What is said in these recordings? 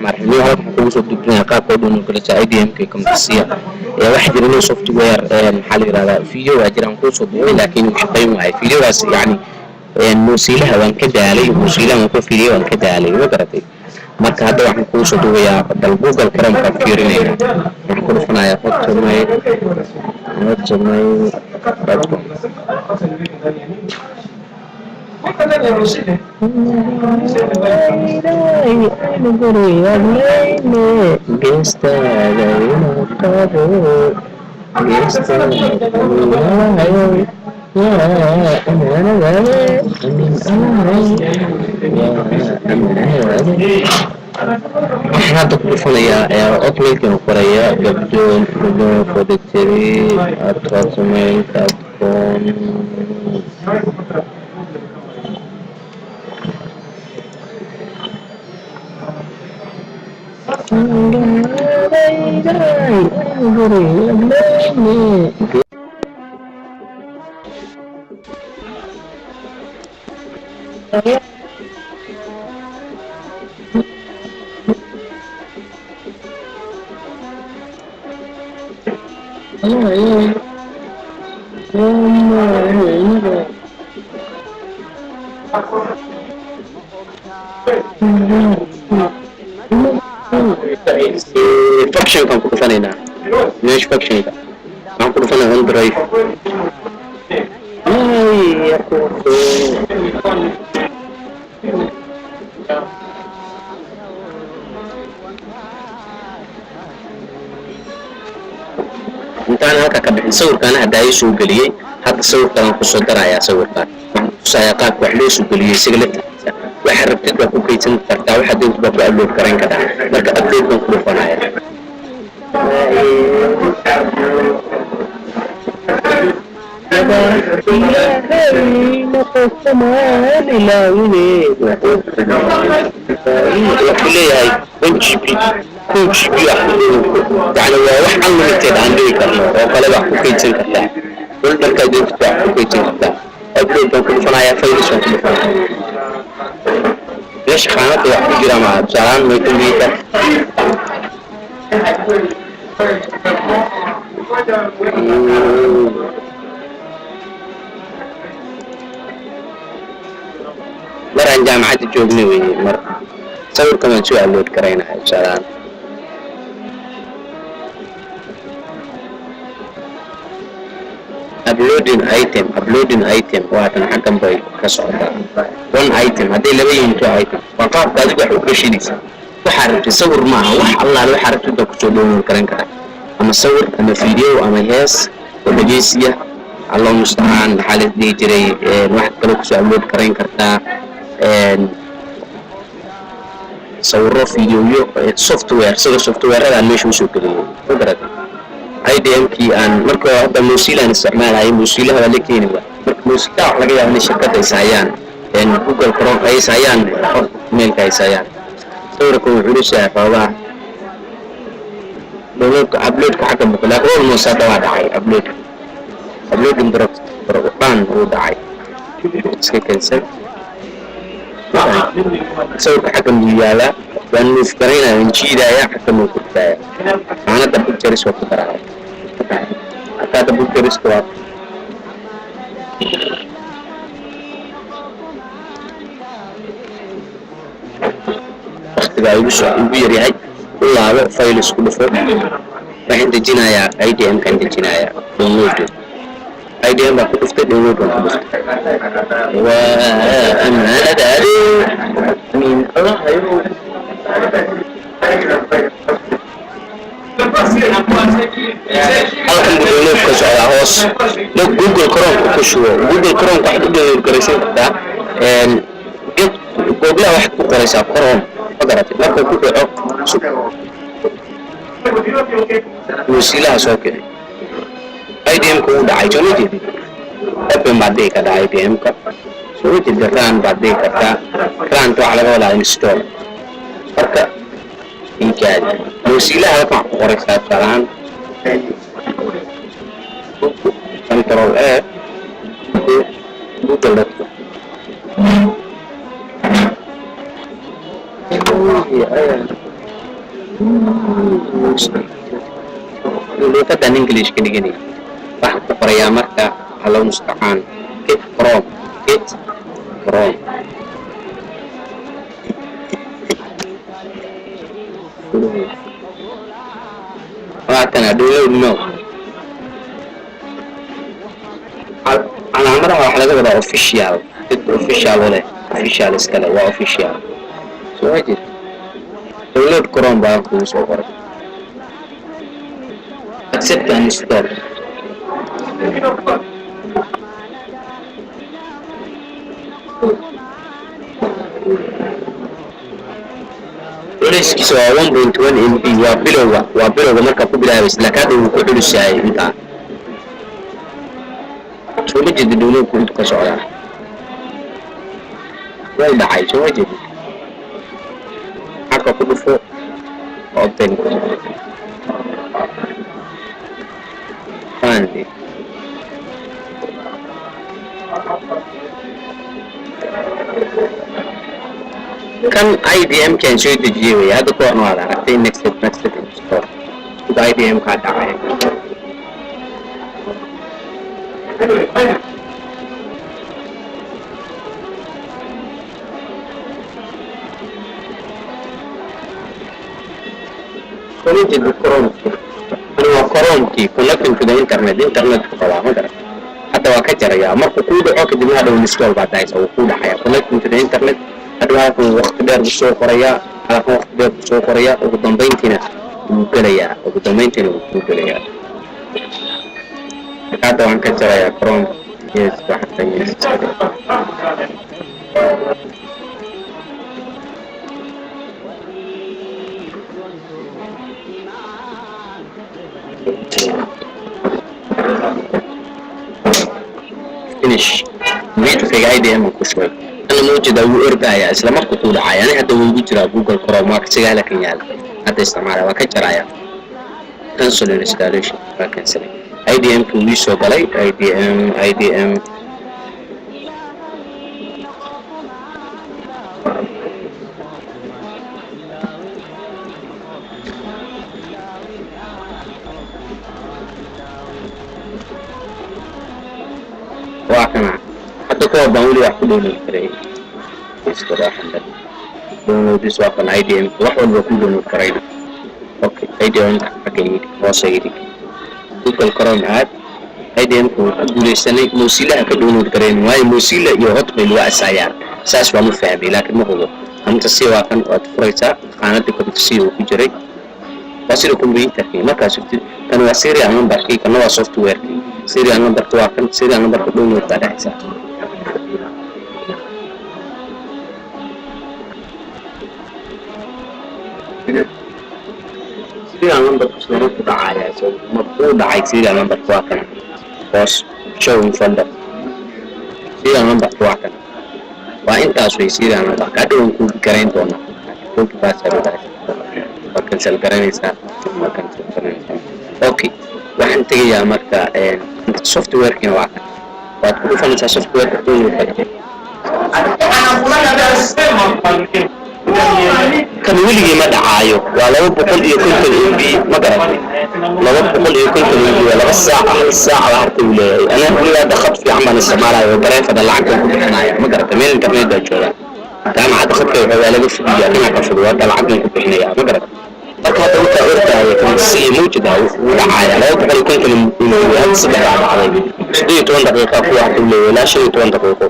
marxalado halka ku soo dibnaa qaabka uu kala tahay IDM ka kamsiya waxa jira inuu software maxaa la yiraahdaa video waa jiraan ku soo duubay laakiin uu shaqeyn waayo videogaas yani muusilaha waan ka daalay muusilaha ku video waan ka daalay ma garatay marka hadda waxaan ku soo duubayaa dal Google Chrome ka fiirinayna waxaan ku dhufanayaa hotmail.com waxaan hadda ku dhufanayaa hotmailkan qoraya gabdhoon hotmail.com function kan ku dhufanayna mesh function ka aan ku dhufanay on drive intaan halka ka bixin sawirkan hadda ay soo galiyay hadda sawirkan ku soo daraya sawirkan saya qaab wax loo soo galiyay sigla waxa rabtid ku kaydsan kartaa waxa doonto ku upload karan kartaa marka upload kan ku dhufanaya leeyahay NGP يعني wax unlimited aan dhigi karno oo kale wax ku kaydsan kartaa marka doonto wax ku kaydsan kartaa upload kan ku dhufanaya files ku dhufanaya ليش خانات واحد يجرى مع بسرعان ما يكون بيتا مرة جامعة جوبني مرة صور كمان شو ألود كرينا بسرعان uploading item واتن حكم باي كسعودة one item هذي اللي بيجي تو item فقط هذا بيحو كشينيس وحرف تصور معه وح الله لو حرف تبدأ كتشوفون كرين كذا أما صور أما فيديو أما هيس وبجيسية الله المستعان حالة دي جري واحد كلو كتشوفون كرين كذا صوروا فيديو سوفت وير هذا مش كذي فكرة IDM kii aan marka hadda muusilaan isticmaalayo muusilaha la keenay marka muusiga wax laga yaabo in shirkadda ay saayaan Google Chrome ay saayaan mailka ay saayaan sawirku wuxuu leeyahay fawaa download upload ka xagga maqla oo muusa dawaa dhacay uploading program uu dhacay iska cancel sawirka xagga miyaala waan mufkarayna injiidaya xagga mufkaraya ana da pictures waa ku daraa هذا بوكريس كواب اختباري بيري هاي والله فايل سكول فوق راح تجينا IDM كان تجينا داونلود IDM بقى كنت داونلود وانا ادري من الله هيرو halkan download ka socda hoos Google Chrome ku shubo Google Chrome waxa uu download garaysan kartaa Google wax ku qoraysa Chrome qadaratay marka ku dhaco muusilaha soo keenay IDM ku dhacay joogay open baadhay ka dhacay IDM ka soo jeedaan baadhay karta raan wax laga wada install marka إنكاد موسيلة هذا قرصة فران كنترول A Google luuqadan english ka dhiganay waxaan ku qorayaa marka allow mustaqaan get from waatana download no calaamadaha waxaa laga wadaa official official leh official iskale waa official soo wajid download chrome baan kugu soo qoray accept and install culayskiisa waa 1.1 MB waa bilowga markaa ku bilaabaysa laakiin hadda wuu ku culus yahay intaa soo ma jeedi downloadku intu ka socdaa way dhacay soo ma jeedi xagga ku dhufo open fandi kan IDM kan soo dejiyay way hadda ku aan aragtay next install IDM ka dhacay Connected to Chrome. Chrome key connecting to the internet ku qabaa ma garan hadda waa ka jaraya markuu ku dhaco kadib hadda uu install baa tahay oo ku dhacaya connecting to the internet hadda waa waqti dheer soo qoraya ugu dambeyntiina uu galayaa hadda waan ka jaraya Chrome yes waxa yes finish meeting IDM ku shubay ana moojida uu ordaya isla markuu ku dhacay ani hadda uu jira Google Chrome marka sigaala kan yaal hadda isticmaala waa ka jaraya cancel installation waa cancel IDM ku ii soo galay IDM واقعنا حتى كوا بقولي واحد دون الكري استراحة دون ديس واقعنا IDM واحد بقول دون الكري أوكي IDM أكيد وصيري Google Chrome عاد IDM كقول السنة موسيلا كدون الكري واي موسيلا يهط بالواسعة ساس وما فهمي لكن ما هو هم تسي واقعنا وتفريسا خانتكم تسي وكجري وصير كمبيوتر ما كاسبت كانوا وسيري عم بحكي كانوا سوفت وير serial number tu akan serial number download pada isa serial number semua sudah ada so mampu dah serial number tu akan post show in front of serial number tu akan wah inta serial number kado untuk keren tu nak untuk bahasa kita akan sel keren isa akan keren okay waxaan tagayaa marka software kan waad ku dhufanaysaa software kan weligii ma dhacaayo waa 250 MB ma garatay 250 MB waa 2 saac harta uu leeyahay ana weligaa dakhad fiican baan isticmaalayo bareefada lacagta ku bixinayo ma garatay meel internet baa jooga jaamacadda khadka waxaa laga fudiyaa dhinaca ka fududaa lacagta ku bixinaya ma garatay marka hadda wuxuu ordaya kan si muujida uu dhacaya 250 milyan saddex dhacday 18 daqiiqo ku wax uu leeyahay 15 daqiiqo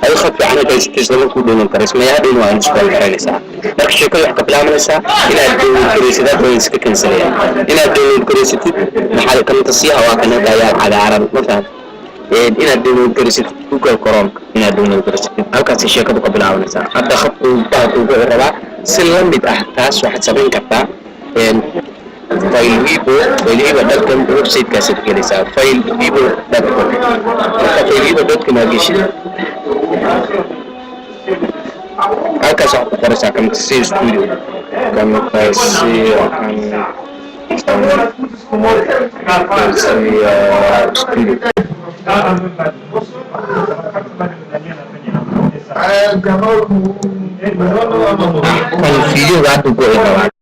ay khad fiican ay isla ku doonan karaa ismayaa in waa install garanaysaa marka sheekada wax ka bilaabanaysaa inaad download gareysid oo iska kansalaya inaad download gareysid maxaa ka mid ah waa kana daayaa cagaaran marka inaad download gareysid Google Chrome inaad download gareysid halkaas sheekadu ka bilaabanaysaa hadda khadku baa ugu rabaa si la mid ah taas waxaad samayn kartaa فايليبو.com website كاسد جلسة فايليبو.com فايليبو.com هاجيشي هكذا صح فرصة كم تسير ستوديو كم تسير ستوديو kan video gatu ko